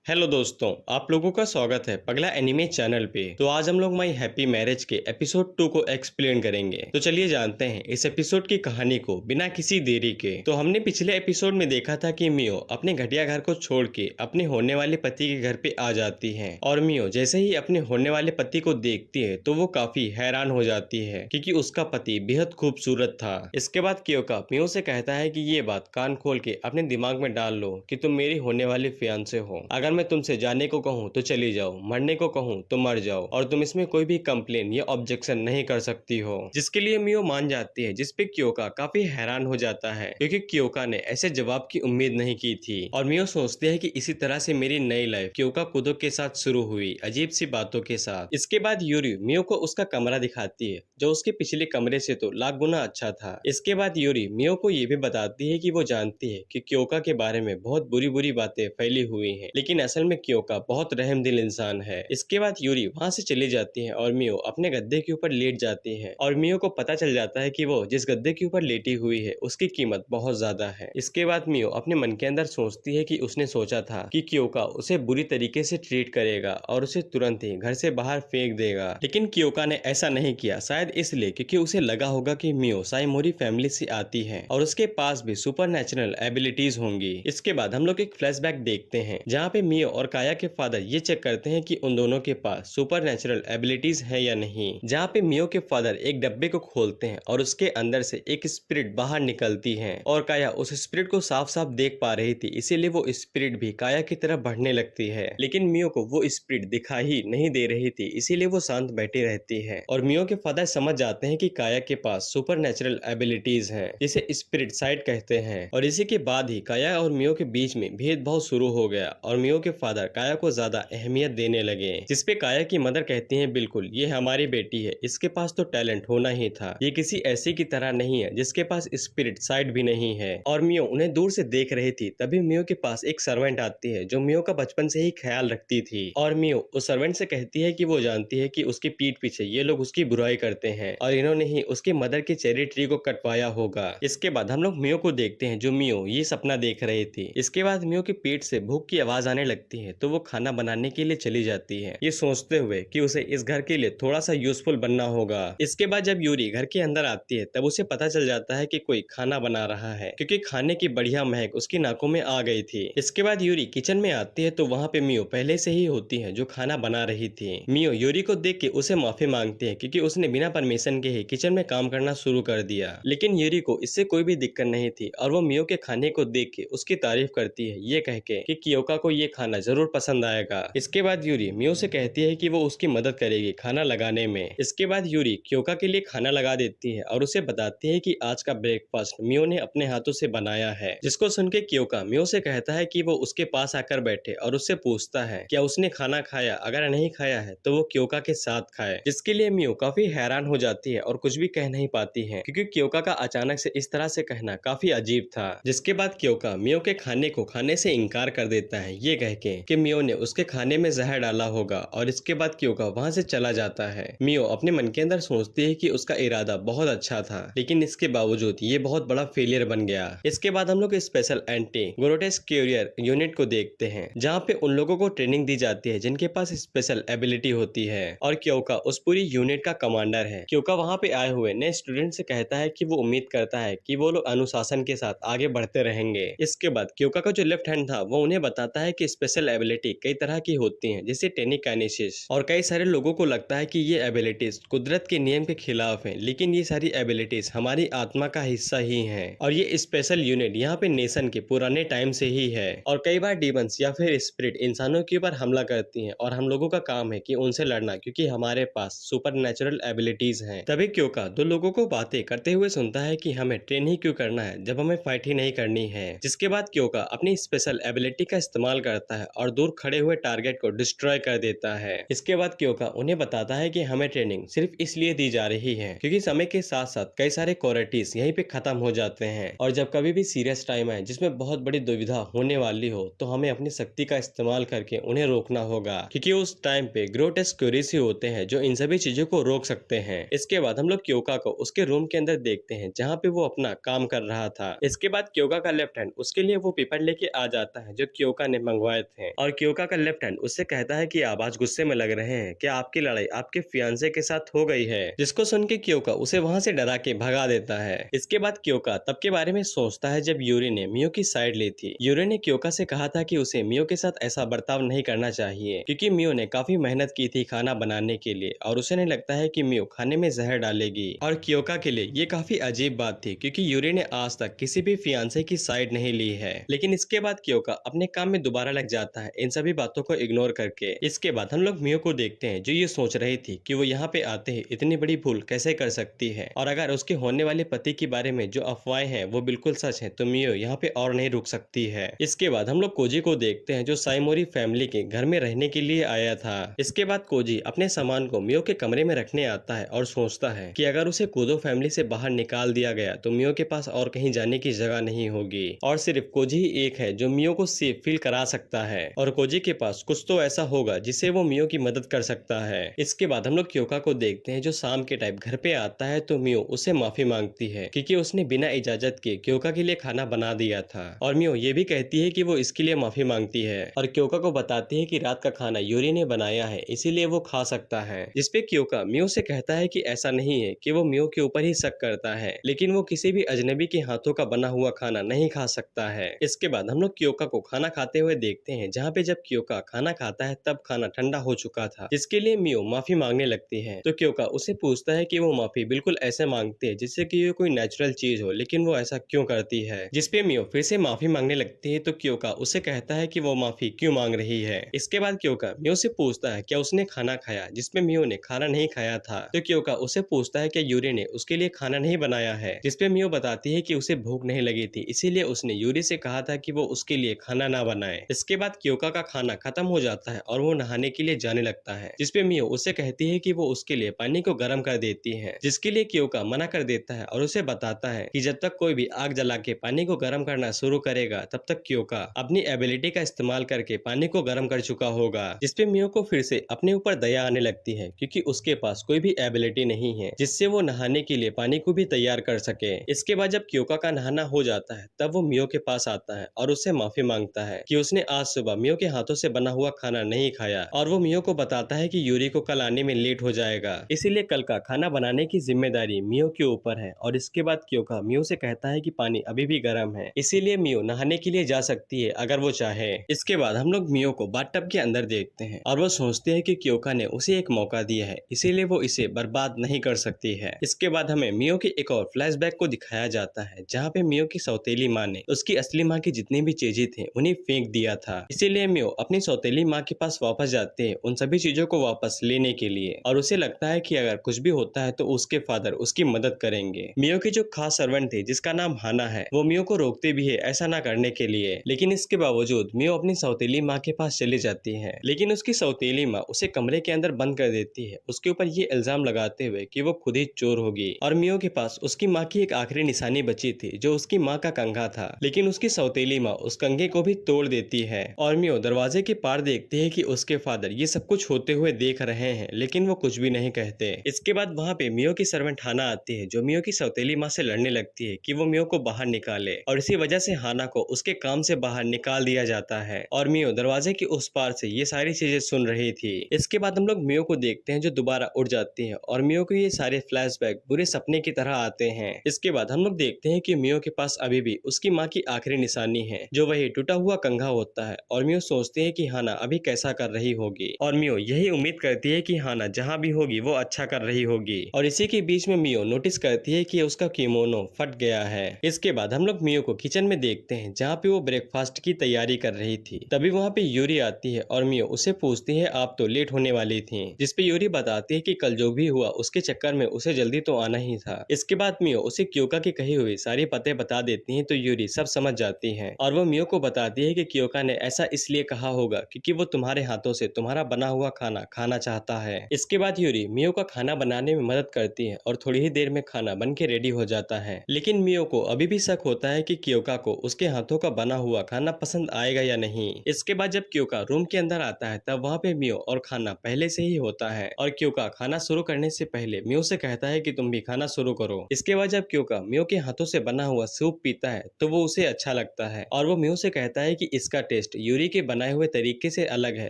Hello दोस्तों, आप लोगों का स्वागत है पगला एनिमे चैनल पे। तो आज हम लोग माई हैप्पी मैरिज के एपिसोड 2 को एक्सप्लेन करेंगे। तो चलिए जानते हैं इस एपिसोड की कहानी को बिना किसी देरी के। तो हमने पिछले एपिसोड में देखा था कि मियो अपने घटिया घर को छोड़ के अपने होने वाले पति के घर पे आ जाती है और मियो जैसे ही अपने होने वाले पति को देखती है तो वो काफी हैरान हो जाती है क्योंकि उसका पति बेहद खूबसूरत था। इसके बाद कियोका मियो से कहता है कि ये बात कान खोल के अपने दिमाग में डाल लो कि तुम मेरी होने वाली फियांसे हो। अगर मैं तुमसे जाने को कहूँ तो चली जाओ, मरने को कहूँ तो मर जाओ और तुम इसमें कोई भी कंप्लेन या ऑब्जेक्शन नहीं कर सकती हो। जिसके लिए मियो मान जाती है, जिसपे कियोका काफी हैरान हो जाता है क्योंकि कियोका ने ऐसे जवाब की उम्मीद नहीं की थी। और मियो सोचती है कि इसी तरह से मेरी नई लाइफ कियोका कुदो के साथ शुरू हुई, अजीब सी बातों के साथ। इसके बाद यूरी मियो को उसका कमरा दिखाती है जो उसके पिछले कमरे से तो लाख गुना अच्छा था। इसके बाद यूरी मियो को ये भी बताती है कि वो जानती है कि कियोका के बारे में बहुत बुरी बुरी बातें फैली हुई हैं, लेकिन असल में कियोका बहुत रहमदिल इंसान है। इसके बाद यूरी वहाँ से चली जाती है और मियो अपने गद्दे के ऊपर लेट जाती है और मियो को पता चल जाता है कि वो जिस गद्दे के ऊपर लेटी हुई है उसकी कीमत बहुत ज्यादा है। इसके बाद मियो अपने मन के अंदर सोचती है कि उसने सोचा था कि कियोका उसे बुरी तरीके से ट्रीट करेगा और उसे तुरंत ही घर से बाहर फेंक देगा, लेकिन कियोका ने ऐसा नहीं किया, शायद इसलिए क्योंकि उसे लगा होगा कि मियो साइमोरी फैमिली से आती है और उसके पास भी सुपर नेचुरल एबिलिटीज होंगी। इसके बाद हम लोग एक फ्लैशबैक देखते हैं जहाँ पे मियो और काया के फादर ये चेक करते हैं कि उन दोनों के पास सुपर नेचुरल एबिलिटीज है या नहीं। जहाँ पे मियो के फादर एक डब्बे को खोलते हैं और उसके अंदर से एक स्पिरिट बाहर निकलती है और काया उस स्पिरिट को साफ साफ देख पा रही थी, इसीलिए वो स्पिरिट भी काया की तरफ बढ़ने लगती है। लेकिन मियो को वो स्पिरिट दिखाई नहीं दे रही थी, इसीलिए वो शांत बैठी रहती है और मियो के फादर समझ जाते हैं कि काया के पास सुपर नेचुरल एबिलिटीज है जिसे स्पिरिट साइड कहते हैं। और इसी के बाद ही काया और मियो के बीच में भेदभाव शुरू हो गया और मियो के फादर काया को ज्यादा अहमियत देने लगे, जिसपे काया की मदर कहती है बिल्कुल ये हमारी बेटी है, इसके पास तो टैलेंट होना ही था, ये किसी ऐसी की तरह नहीं है जिसके पास स्पिरिट साइड भी नहीं है। और मियो उन्हें दूर से देख रही थी, तभी मियो के पास एक सर्वेंट आती है जो मियो का बचपन से ही ख्याल रखती थी और मियो उस सर्वेंट से कहती है कि वो जानती है कि उसकी पीठ पीछे ये लोग उसकी बुराई करते हैं और इन्होंने ही उसकी मदर के चेरी ट्री को कटवाया होगा। इसके बाद हम लोग मियो को देखते हैं जो मियो ये सपना देख रही थी। इसके बाद मियो के पेट से भूख की आवाज आने लगती है तो वो खाना बनाने के लिए चली जाती है, ये सोचते हुए कि उसे इस घर के लिए थोड़ा सा यूजफुल बनना होगा। इसके बाद जब यूरी घर के अंदर आती है तब उसे पता चल जाता है कि कोई खाना बना रहा है क्योंकि खाने की बढ़िया महक उसकी नाकों में आ गई थी। इसके बाद यूरी किचन में आती है तो वहाँ पे मियो पहले से ही होती है जो खाना बना रही थी। मियो यूरी को देख के उसे माफी मांगती है क्योंकि उसने बिना परमिशन के ही किचन में काम करना शुरू कर दिया, लेकिन यूरी को इससे कोई भी दिक्कत नहीं थी और वो मियो के खाने को देख के उसकी तारीफ करती है, ये कह के कि कियोका को ये खाना जरूर पसंद आएगा। इसके बाद यूरी मियो से कहती है कि वो उसकी मदद करेगी खाना लगाने में। इसके बाद यूरी कियोका के लिए खाना लगा देती है और उसे बताती है कि आज का ब्रेकफास्ट मियो ने अपने हाथों से बनाया है, जिसको सुन के कियोका मियो से कहता है कि वो उसके पास आकर बैठे और उससे पूछता है क्या उसने खाना खाया, अगर नहीं खाया है तो वो कियोका के साथ खाए। जिसके लिए मियो काफी हैरान हो जाती है और कुछ भी कह नहीं पाती है क्योंकि कियोका का अचानक से इस तरह से कहना काफी अजीब था। जिसके बाद कियोका मियो के खाने को खाने से इनकार कर देता है, ये कह के कि मियो ने उसके खाने में जहर डाला होगा और इसके बाद कियोका वहाँ से चला जाता है। मियो अपने मन के अंदर सोचती है कि उसका इरादा बहुत अच्छा था, लेकिन इसके बावजूद ये बहुत बड़ा फेलियर बन गया। इसके बाद हम लोग स्पेशल एंटी गोरोटेस कैरियर यूनिट को देखते हैं जहाँ पे उन लोगों को ट्रेनिंग दी जाती है जिनके पास स्पेशल एबिलिटी होती है और कियोका उस पूरी यूनिट का कमांडर है। कियोका वहाँ पे आए हुए नए स्टूडेंट से कहता है कि वो उम्मीद करता है कि वो लोग अनुशासन के साथ आगे बढ़ते रहेंगे। इसके बाद कियोका का जो लेफ्ट हैंड था वो उन्हें बताता है कि स्पेशल एबिलिटी कई तरह की होती हैं, जैसे टेनिकाइनेसिस, और कई सारे लोगों को लगता है कि ये एबिलिटीज कुदरत के नियम के खिलाफ हैं, लेकिन ये सारी एबिलिटीज हमारी आत्मा का हिस्सा ही हैं और ये स्पेशल यूनिट यहाँ पे नेशन के पुराने टाइम से ही है और कई बार डीमंस या फिर स्पिरिट इंसानों के ऊपर हमला करती हैं और हम लोगों का काम है कि उनसे लड़ना क्योंकि हमारे पास सुपर नेचुरल एबिलिटीज हैं। तभी कियोका दो लोगों को बातें करते हुए सुनता है कि हमें ट्रेन ही क्यों करना है जब हमें फाइट ही नहीं करनी है। जिसके बाद कियोका अपनी स्पेशल एबिलिटी का इस्तेमाल करता है और दूर खड़े हुए टारगेट को डिस्ट्रॉय कर देता है। इसके बाद कियोका उन्हें बताता है कि हमें ट्रेनिंग सिर्फ इसलिए दी जा रही है क्योंकि समय के साथ साथ कई सारे कोरेटीज यहीं पे खत्म हो जाते हैं और जब कभी भी सीरियस टाइम आए जिसमें बहुत बड़ी दुविधा होने वाली हो तो हमें अपनी शक्ति का इस्तेमाल करके उन्हें रोकना होगा क्योंकि उस टाइम पे ग्रोटेस्क क्यूरीज ही होते हैं जो इन सभी चीजों को रोक सकते हैं। इसके बाद हम लोग कियोका को उसके रूम के अंदर देखते हैं जहाँ पे वो अपना काम कर रहा था। इसके बाद कियोका का लेफ्ट हैंड उसके लिए वो पेपर लेके आ जाता है जो कियोका ने मंगवाया आए थे और क्योका का लेफ्ट हैंड उससे कहता है कि आप आज गुस्से में लग रहे हैं, क्या आपकी लड़ाई आपके फियांसे के साथ हो गई है, जिसको सुन के क्योका उसे वहां से डरा के भगा देता है। इसके बाद क्योका तब के बारे में सोचता है जब यूरी ने मियो की साइड ली थी। यूरी ने क्योका से कहा था कि उसे मियो के साथ ऐसा बर्ताव नहीं करना चाहिए क्योंकि मियो ने काफी मेहनत की थी खाना बनाने के लिए और उसे नहीं लगता है कि मियो खाने में जहर डालेगी। और क्योका के लिए ये काफी अजीब बात थी क्योंकि यूरी ने आज तक किसी भी फियांसे की साइड नहीं ली है। लेकिन इसके बाद क्योका अपने काम में दोबारा लग जाता है इन सभी बातों को इग्नोर करके। इसके बाद हम लोग मियो को देखते हैं जो ये सोच रही थी कि वो यहाँ पे आते ही इतनी बड़ी भूल कैसे कर सकती है और अगर उसके होने वाले पति के बारे में जो अफवाहें हैं वो बिल्कुल सच है तो मियो यहाँ पे और नहीं रुक सकती है। इसके बाद हम लोग कोजी को देखते हैं जो साइमोरी फैमिली के घर में रहने के लिए आया था। इसके बाद कोजी अपने सामान को मियो के कमरे में रखने आता है और सोचता है कि अगर उसे कुदो फैमिली से बाहर निकाल दिया गया तो मियो के पास और कहीं जाने की जगह नहीं होगी और सिर्फ कोजी ही एक है जो मियो को सेफ फील करा सकता है और कोजी के पास कुछ तो ऐसा होगा जिससे वो मियो की मदद कर सकता है। इसके बाद हम लोग क्योका को देखते हैं जो शाम के टाइम घर पे आता है तो मियो उससे माफी मांगती है क्योंकि उसने बिना इजाजत के क्योका के लिए खाना बना दिया था और मियो ये भी कहती है कि वो इसके लिए माफी मांगती है और क्योका को बताती है कि रात का खाना यूरी ने बनाया है इसीलिए वो खा सकता है। जिसपे क्योका मियो से कहता है कि ऐसा नहीं है कि वो मियो के ऊपर ही शक करता है लेकिन वो किसी भी अजनबी के हाथों का बना हुआ खाना नहीं खा सकता है। इसके बाद हम लोग क्योका को खाना खाते हुए देखते हैं जहाँ पे जब क्योका खाना खाता है तब खाना ठंडा हो चुका था जिसके लिए मियो माफी मांगने लगती है तो क्योका उसे पूछता है कि वो माफी बिल्कुल ऐसे मांगती है जिससे कि ये कोई नेचुरल चीज हो लेकिन वो ऐसा क्यों करती है। जिसपे मियो फिर से माफी मांगने लगती है तो क्योका उसे कहता है कि वो माफी क्यों मांग रही है। इसके बाद क्योका मियो से पूछता है क्या उसने खाना खाया जिसपे मियो ने खाना नहीं खाया था तो क्योका उसे पूछता है क्या यूरी ने उसके लिए खाना नहीं बनाया है जिसपे मियो बताती है कि उसे भूख नहीं लगी थी इसीलिए उसने यूरी से कहा था कि वो उसके लिए खाना ना बनाए। इसके बाद क्योका का खाना खत्म हो जाता है और वो नहाने के लिए जाने लगता है जिसपे मियो उसे कहती है कि वो उसके लिए पानी को गर्म कर देती है जिसके लिए क्योका मना कर देता है और उसे बताता है कि जब तक कोई भी आग जला के पानी को गर्म करना शुरू करेगा तब तक क्योका अपनी एबिलिटी का इस्तेमाल करके पानी को गर्म कर चुका होगा। जिसपे मियो को फिर से अपने ऊपर दया आने लगती है क्योंकि उसके पास कोई भी एबिलिटी नहीं है जिससे वो नहाने के लिए पानी को भी तैयार कर सके। इसके बाद जब क्योका का नहाना हो जाता है तब वो मियो के पास आता है और उससे माफी मांगता है कि उसने आज सुबह मियो के हाथों से बना हुआ खाना नहीं खाया और वो मियो को बताता है कि यूरी को कल आने में लेट हो जाएगा इसीलिए कल का खाना बनाने की जिम्मेदारी मियो के ऊपर है। और इसके बाद क्योका मियो से कहता है कि पानी अभी भी गर्म है इसीलिए मियो नहाने के लिए जा सकती है अगर वो चाहे। इसके बाद हम लोग मियो को बाथटब के अंदर देखते हैं और वो सोचते हैं कि क्योका ने उसे एक मौका दिया है इसीलिए वो इसे बर्बाद नहीं कर सकती है। इसके बाद हमें मियो की एक और फ्लैशबैक को दिखाया जाता है जहाँ पे मियो की सौतेली माँ ने उसकी असली माँ की जितनी भी चीजें थी उन्हें फेंक दिया था इसीलिए मियो अपनी सौतेली माँ के पास वापस जाते हैं उन सभी चीजों को वापस लेने के लिए और उसे लगता है कि अगर कुछ भी होता है तो उसके फादर उसकी मदद करेंगे। मियो की जो खास सर्वेंट थी जिसका नाम हाना है वो मियो को रोकते भी है ऐसा ना करने के लिए लेकिन इसके बावजूद मियो अपनी सौतेली माँ के पास चली जाती है लेकिन उसकी सौतेली माँ उसे कमरे के अंदर बंद कर देती है उसके ऊपर ये इल्जाम लगाते हुए कि वो खुद ही चोर होगी और मियो के पास उसकी माँ की एक आखिरी निशानी बची थी जो उसकी माँ का कंघा था लेकिन उसकी सौतेली माँ उस कंघे को भी तोड़ देती है और मियो दरवाजे के पार देखती है कि उसके फादर ये सब कुछ होते हुए देख रहे हैं लेकिन वो कुछ भी नहीं कहते। इसके बाद वहाँ पे मियो की सर्वेंट हाना आती है जो मियो की सौतेली माँ से लड़ने लगती है कि वो मियो को बाहर निकाले और इसी वजह से हाना को उसके काम से बाहर निकाल दिया जाता है और मियो दरवाजे की उस पार से ये सारी चीजें सुन रही थी। इसके बाद हम लोग मियो को देखते हैं जो दोबारा उड़ जाती है और मियो को ये सारे फ्लैशबैक बुरे सपने की तरह आते हैं। इसके बाद हम लोग देखते हैं कि मियो के पास अभी भी उसकी माँ की आखिरी निशानी है जो वही टूटा हुआ कंघा होता है और मियो सोचते हैं कि हाना अभी कैसा कर रही होगी और मियो यही उम्मीद करती है कि हाना जहाँ भी होगी वो अच्छा कर रही होगी और इसी के बीच में मियो नोटिस करती है कि उसका किमोनो फट गया है। इसके बाद हम लोग मियो को किचन में देखते हैं जहाँ पे वो ब्रेकफास्ट की तैयारी कर रही थी तभी वहाँ पे यूरी आती है और मियो उसे पूछती है आप तो लेट होने वाली थी जिसपे यूरी बताती है कि कल जो भी हुआ उसके चक्कर में उसे जल्दी तो आना ही था। इसके बाद मियो उसे क्योका की कही हुई सारी पते बता देती है तो यूरी सब समझ जाती है और वो मियो को बताती है कि क्योका ने ऐसा इसलिए कहा होगा क्योंकि वो तुम्हारे हाथों से तुम्हारा बना हुआ खाना खाना चाहता है। इसके बाद यूरी मियो का खाना बनाने में मदद करती है और थोड़ी ही देर में खाना बन के रेडी हो जाता है लेकिन मियो को अभी भी शक होता है कि क्योका को उसके हाथों का बना हुआ खाना पसंद आएगा या नहीं। इसके बाद जब क्योका रूम के अंदर आता है तब वहाँ पे मियो और खाना पहले से ही होता है और क्योका खाना शुरू करने से पहले मियो से कहता है कि तुम भी खाना शुरू करो। इसके बाद जब क्योका मियो के हाथों से बना हुआ सूप पीता है तो वो उसे अच्छा लगता है और वो मियो से कहता है कि इसका टेस्ट टेस्ट यूरी के बनाए हुए तरीके से अलग है,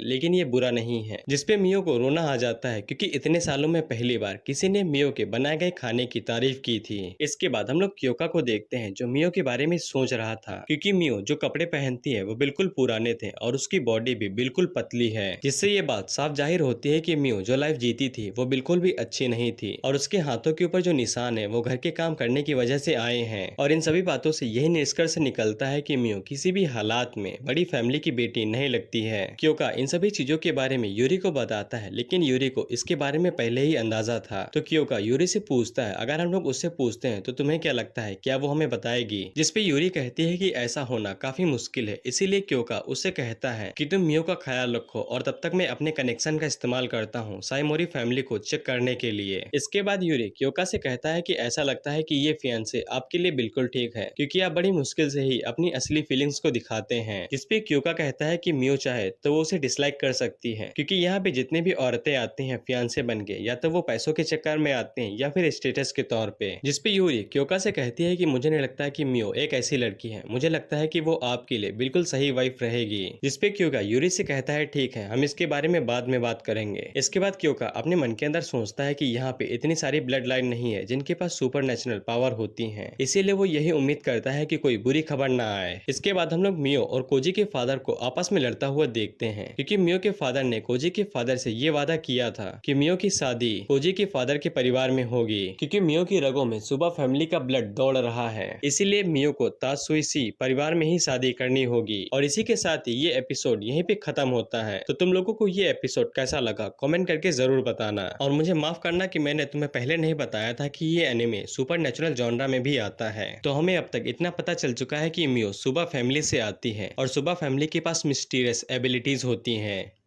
लेकिन ये बुरा नहीं है। जिसपे मियो को रोना आ जाता है क्योंकि इतने सालों में पहली बार किसी ने मियो के बनाए गए खाने की तारीफ की थी। इसके बाद हम लोग क्योका को देखते हैं जो मियो के बारे में सोच रहा था, क्योंकि मियो जो कपड़े पहनती है वो बिल्कुल पुराने थे और उसकी बॉडी भी बिल्कुल पतली है, जिससे ये बात साफ जाहिर होती है कि मियो जो लाइफ जीती थी वो बिल्कुल भी अच्छी नहीं थी और उसके हाथों के ऊपर जो निशान है वो घर के काम करने की वजह से आए हैं। और इन सभी बातों से यही निष्कर्ष निकलता है कि मियो किसी भी हालात में बड़ी फैमिली की बेटी नहीं लगती है। क्योंकि इन सभी चीजों के बारे में यूरी को बताता है, लेकिन यूरी को इसके बारे में पहले ही अंदाजा था। तो क्योंकि यूरी से पूछता है अगर हम लोग उससे पूछते हैं तो तुम्हें क्या लगता है, क्या वो हमें बताएगी? जिसपे यूरी कहती है कि ऐसा होना काफी मुश्किल है, इसीलिए क्योंकि उससे कहता है कि तुम मियो का ख्याल रखो और तब तक मैं अपने कनेक्शन का इस्तेमाल करता हूँ साइमोरी फैमिली को चेक करने के लिए। इसके बाद यूरी क्योंकि से कहता है कि ऐसा लगता है कि ये फियांसे आपके लिए बिल्कुल ठीक है, क्योंकि आप बड़ी मुश्किल से ही अपनी असली फीलिंग्स को दिखाते हैं। जिसपे क्योंकि कहता है कि मियो चाहे तो वो उसे डिसलाइक कर सकती है, क्योंकि यहाँ पे जितने भी औरतें आती हैं फियांसे बन के, या तो वो पैसों के चक्कर में आते हैं या फिर स्टेटस के तौर पे। जिसपे यूरी क्योंकि से कहती है कि मुझे नहीं लगता कि मियो एक ऐसी लड़की है, मुझे लगता है कि वो आपके लिए बिल्कुल सही वाइफ रहेगी। जिसपे क्योंकि यूरी से कहता है ठीक है, हम इसके बारे में बाद में बात करेंगे। इसके बाद क्योंकि अपने मन के अंदर सोचता है कि यहाँ पे इतनी सारी ब्लड लाइन नहीं है जिनके पास सुपर नेचुरल पावर होती है, इसीलिए वो यही उम्मीद करता है कि कोई बुरी खबर ना आए। इसके बाद हम लोग मियो और कोजी के फादर को आपस में लड़ता हुआ देखते हैं, क्योंकि मियो के फादर ने कोजी के फादर से ये वादा किया था कि मियो की शादी कोजी के फादर के परिवार में होगी, क्योंकि मियो की रगों में सुबह फैमिली का ब्लड दौड़ रहा है। इसीलिए मियो को तात्सुइशी परिवार में ही शादी करनी होगी। और इसी के साथ ही ये एपिसोड यहीं पे खत्म होता है। तो तुम लोगों को ये एपिसोड कैसा लगा कमेंट करके जरूर बताना, और मुझे माफ करना कि मैंने तुम्हें पहले नहीं बताया था कि ये एनिमे सुपर नेचुरल जॉनरा में भी आता है। तो हमें अब तक इतना पता चल चुका है कि मियो सुबह फैमिली से आती है और सुबह फैमिली के पास मिस्टीरियस एबिलिटीज होती हैं।